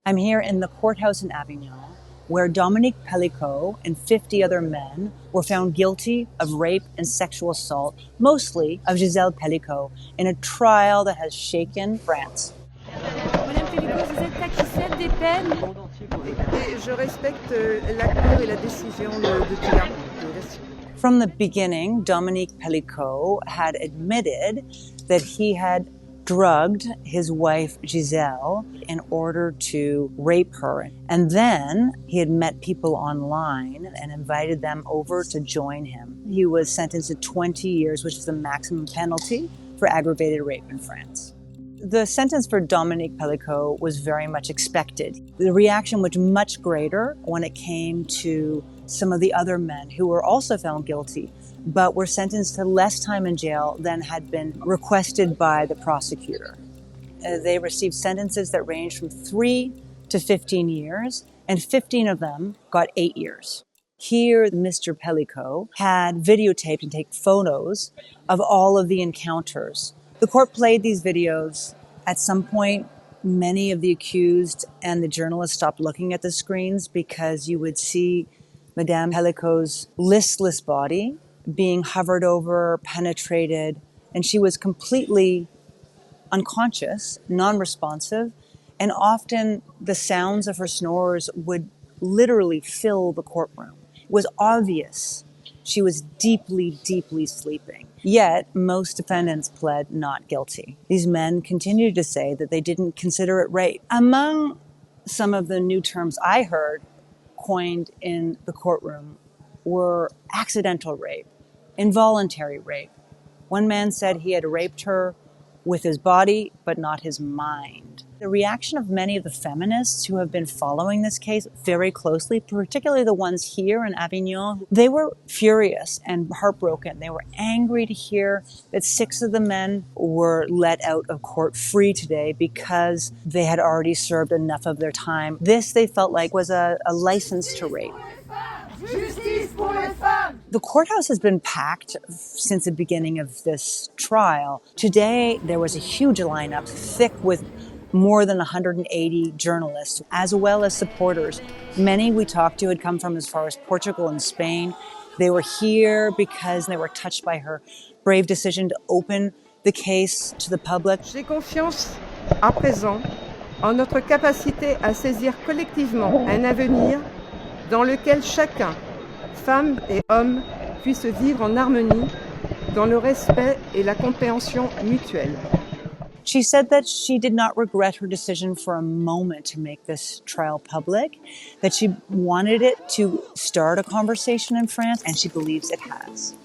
I'm here in the courthouse in Avignon, where Dominique Pellicot and 50 other men were found guilty of rape and sexual assault, mostly of Gisèle Pellicot, in a trial that has shaken France. Madame Pellicot, vous êtes acquiescente des peines? Et je respecte l'accord et la décision de Pilar. From the beginning, Dominique Pellicot had admitted that he had drugged his wife Gisèle in order to rape her. And then he had met people online and invited them over to join him. He was sentenced to 20 years, which is the maximum penalty for aggravated rape in France. The sentence for Dominique Pellicot was very much expected. The reaction was much greater when it came to some of the other men who were also found guilty, but were sentenced to less time in jail than had been requested by the prosecutor. They received sentences that ranged from 3 to 15 years, and 15 of them got 8 years. Here, Mr. Pellicot had videotaped and taken photos of all of the encounters. The court played these videos. At some point, many of the accused and the journalists stopped looking at the screens because you would see Madame Pellicot's listless body being hovered over, penetrated, and she was completely unconscious, non-responsive, and often the sounds of her snores would literally fill the courtroom. It was obvious she was deeply, deeply sleeping. Yet, most defendants pled not guilty. These men continued to say that they didn't consider it rape. Among some of the new terms I heard coined in the courtroom were accidental rape, involuntary rape. One man said he had raped her with his body, but not his mind. The reaction of many of the feminists who have been following this case very closely, particularly the ones here in Avignon, they were furious and heartbroken. They were angry to hear that 6 of the men were let out of court free today because they had already served enough of their time. This, they felt like, was a license to rape. The courthouse has been packed since the beginning of this trial. Today, there was a huge lineup, thick with more than 180 journalists, as well as supporters. Many we talked to had come from as far as Portugal and Spain. They were here because they were touched by her brave decision to open the case to the public. J'ai confiance à présent en notre capacité à saisir collectivement un avenir dans lequel chacun, femme et homme, puisse vivre en harmonie, dans le respect et la compréhension mutuelle. She said that she did not regret her decision for a moment to make this trial public, that she wanted it to start a conversation in France, and she believes it has.